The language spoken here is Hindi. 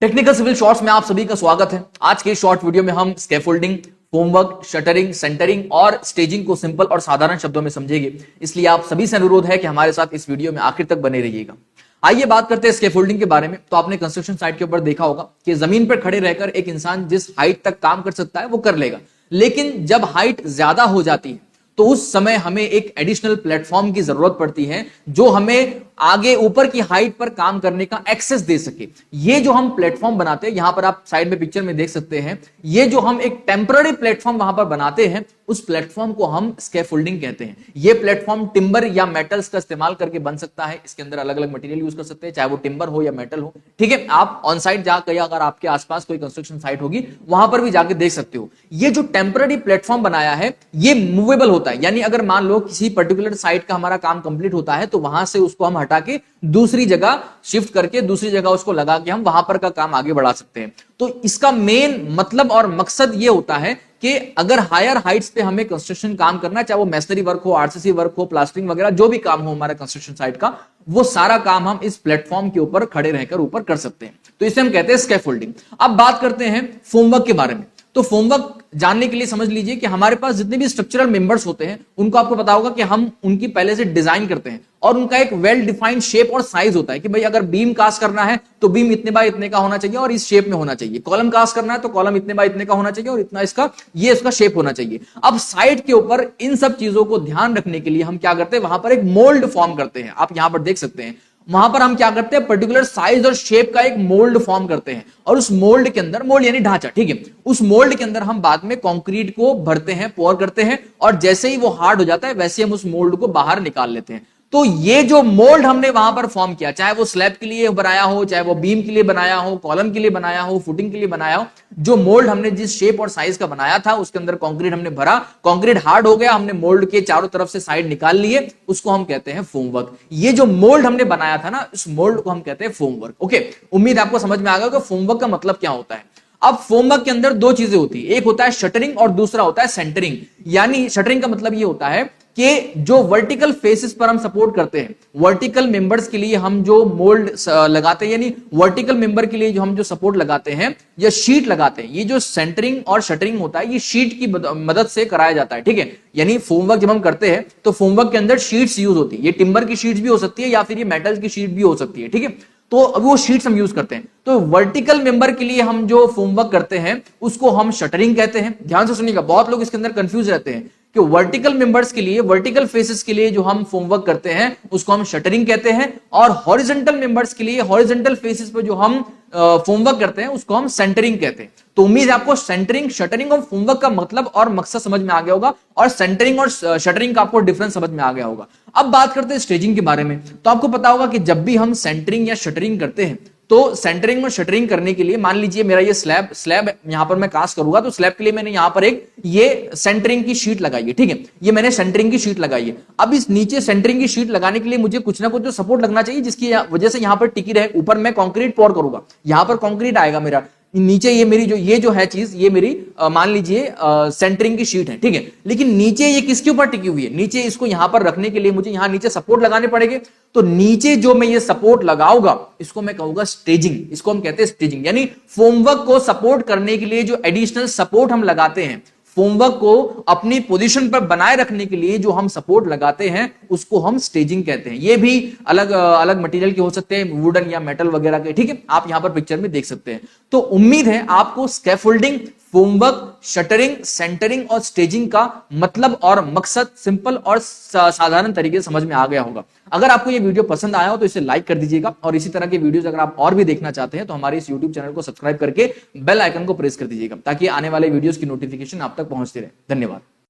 टेक्निकल सिविल शॉर्ट्स में आप सभी का स्वागत है। आज के शॉर्ट वीडियो में हम स्कैफोल्डिंग, फोमवर्क, शटरिंग, सेंटरिंग और स्टेजिंग को सिंपल और साधारण शब्दों में समझेंगे। इसलिए आप सभी से अनुरोध है कि हमारे साथ इस वीडियो में आखिर तक बने रहिएगा। आइए बात करते हैं स्कैफोल्डिंग के बारे में। तो आपने कंस्ट्रक्शन साइट के ऊपर देखा होगा कि जमीन पर खड़े रहकर एक इंसान जिस हाइट तक काम कर सकता है वो कर लेगा, लेकिन जब हाइट ज्यादा हो जाती है तो उस समय हमें एक एडिशनल प्लेटफॉर्म की जरूरत पड़ती है जो हमें आगे ऊपर की हाइट पर काम करने का एक्सेस दे सके। ये जो हम प्लेटफॉर्म बनाते हैं, यहां पर आप साइड में पिक्चर में देख सकते हैं, ये जो हम एक टेम्पररी प्लेटफॉर्म वहां पर बनाते हैं उस प्लेटफॉर्म को हम स्कैफोल्डिंग कहते हैं। ये प्लेटफॉर्म टिम्बर या मेटल्स का इस्तेमाल करके बन सकता है। इसके अंदर अलग अलग मटेरियल यूज कर सकते हैं, चाहे वो टिम्बर हो या मेटल हो। ठीक है, आप ऑन साइट जाकर अगर आपके आसपास कोई कंस्ट्रक्शन साइट होगी वहां पर भी जाके देख सकते हो। ये जो टेम्पररी प्लेटफॉर्म बनाया है ये मूवेबल होता है, यानी अगर मान लो किसी पर्टिकुलर साइट का हमारा काम कंप्लीट होता है तो वहां से उसको हम हटा के दूसरी जगह शिफ्ट करके दूसरी जगह उसको लगा के हम वहां पर का काम आगे बढ़ा सकते हैं। तो इसका मेन मतलब और मकसद ये होता है कि अगर हायर हाइट्स पे हमें कंस्ट्रक्शन काम करना, चाहे वो मैसनरी वर्क हो, आरसीसी वर्क हो, प्लास्टरिंग वगैरह जो भी काम हो हमारा कंस्ट्रक्शन साइट का, वो सारा काम हम इस प्लेटफॉर्म के ऊपर खड़े रहकर ऊपर कर सकते हैं। तो इसे हम कहते हैं स्कैफोल्डिंग। अब बात करते हैं फोमवर्क के बारे में। तो फोमवर्क जानने के लिए समझ लीजिए कि हमारे पास जितने भी स्ट्रक्चरल मेंबर्स होते हैं उनको आपको पता होगा कि हम उनकी पहले से डिजाइन करते हैं और उनका एक वेल डिफाइंड शेप और साइज होता है कि भाई अगर बीम कास्ट करना है तो बीम इतने बाय इतने का होना चाहिए और इस शेप में होना चाहिए। कॉलम कास्ट करना है तो कॉलम इतने बाय इतने का होना चाहिए और इतना इसका शेप होना चाहिए। अब साइड के ऊपर इन सब चीजों को ध्यान रखने के लिए हम क्या करते हैं, वहां पर एक मोल्ड फॉर्म करते हैं। आप यहां पर देख सकते हैं, वहां पर हम क्या करते हैं, पर्टिकुलर साइज और शेप का एक मोल्ड फॉर्म करते हैं और उस मोल्ड के अंदर, मोल्ड यानी ढांचा, ठीक है, उस मोल्ड के अंदर हम बाद में कंक्रीट को भरते हैं, पोर करते हैं और जैसे ही वो हार्ड हो जाता है वैसे हम उस मोल्ड को बाहर निकाल लेते हैं। तो ये जो मोल्ड हमने वहां पर फॉर्म किया, चाहे वो स्लैब के लिए बनाया हो, चाहे वो बीम के लिए बनाया हो, कॉलम के लिए बनाया हो, फुटिंग के लिए बनाया हो, जो मोल्ड हमने जिस शेप और साइज का बनाया था उसके अंदर कंक्रीट हमने भरा, कंक्रीट हार्ड हो गया, हमने मोल्ड के चारों तरफ से साइड निकाल लिए, उसको हम कहते हैं फोमवर्क। ये जो मोल्ड हमने बनाया था ना, उस मोल्ड को हम कहते हैं फोमवर्क। ओके, उम्मीद आपको समझ में आ गया कि फोमवर्क का मतलब क्या होता है। अब फोमवर्क के अंदर दो चीजें होती है, एक होता है शटरिंग और दूसरा होता है सेंटरिंग। यानी शटरिंग का मतलब ये होता है कि जो वर्टिकल फेसेस पर हम सपोर्ट करते हैं, वर्टिकल मेंबर्स के लिए हम जो मोल्ड लगाते हैं, यानी वर्टिकल मेंबर के लिए जो हम जो सपोर्ट लगाते हैं या शीट लगाते हैं, ये जो सेंटरिंग और शटरिंग होता है ये शीट की मदद से कराया जाता है। ठीक है, यानी फोमवर्क जब हम करते हैं तो फोमवर्क के अंदर शीट्स यूज होती है। ये टिम्बर की शीट्स भी हो सकती है या फिर ये मेटल की शीट भी हो सकती है। ठीक है, तो अभी वो शीट्स हम यूज करते हैं। तो वर्टिकल मेंबर के लिए हम जो फोमवर्क करते हैं उसको हम शटरिंग कहते हैं। ध्यान से सुनिएगा, बहुत लोग इसके अंदर कंफ्यूज रहते हैं कि वर्टिकल मेंबर्स के लिए, वर्टिकल फेसेस के लिए जो हम फोमवर्क करते हैं उसको हम शटरिंग कहते हैं और हॉरिजॉन्टल मेंबर्स के लिए, हॉरिजॉन्टल फेसेस पर जो हम फोमवर्क करते हैं उसको हम सेंटरिंग कहते हैं। तो उम्मीद है आपको सेंटरिंग, शटरिंग और फोमवर्क का मतलब और मकसद समझ में आ गया होगा और सेंटरिंग और शटरिंग का आपको डिफरेंस समझ में आ गया होगा। अब बात करते हैं स्टेजिंग के बारे में। तो आपको पता होगा कि जब भी हम सेंटरिंग या शटरिंग करते हैं तो सेंटरिंग और शटरिंग करने के लिए, मान लीजिए मेरा ये स्लैब यहां पर मैं कास्ट करूंगा तो स्लैब के लिए मैंने यहां पर एक ये सेंटरिंग की शीट लगाई है। ठीक है, ये मैंने सेंटरिंग की शीट लगाई है। अब इस नीचे सेंटरिंग की शीट लगाने के लिए मुझे कुछ ना कुछ जो सपोर्ट लगना चाहिए जिसकी वजह से यहां पर टिकी रहे। ऊपर मैं कंक्रीट पोर करूंगा, यहां पर कंक्रीट आएगा मेरा, नीचे ये मेरी जो है चीज, ये मेरी मान लीजिए सेंटरिंग की शीट है। ठीक है, लेकिन नीचे ये किसके ऊपर टिकी हुई है, नीचे इसको यहां पर रखने के लिए मुझे यहां नीचे सपोर्ट लगाने पड़ेंगे। तो नीचे जो मैं ये सपोर्ट लगाऊंगा इसको मैं कहूंगा स्टेजिंग। इसको हम कहते हैं स्टेजिंग, यानी फोमवर्क को सपोर्ट करने के लिए जो एडिशनल सपोर्ट हम लगाते हैं, फोमवर्क को अपनी पोजीशन पर बनाए रखने के लिए जो हम सपोर्ट लगाते हैं उसको हम स्टेजिंग कहते हैं। ये भी अलग अलग मटेरियल के हो सकते हैं, वुडन या मेटल वगैरह के। ठीक है, आप यहां पर पिक्चर में देख सकते हैं। तो उम्मीद है आपको स्कैफोल्डिंग, फोमवर्क, शटरिंग, सेंटरिंग और स्टेजिंग का मतलब और मकसद सिंपल और साधारण तरीके से समझ में आ गया होगा। अगर आपको ये वीडियो पसंद आया हो तो इसे लाइक कर दीजिएगा और इसी तरह के वीडियोस अगर आप और भी देखना चाहते हैं तो हमारे इस YouTube चैनल को सब्सक्राइब करके बेल आइकन को प्रेस कर दीजिएगा ताकि आने वाले वीडियोस की नोटिफिकेशन आप तक पहुंचती रहे। धन्यवाद।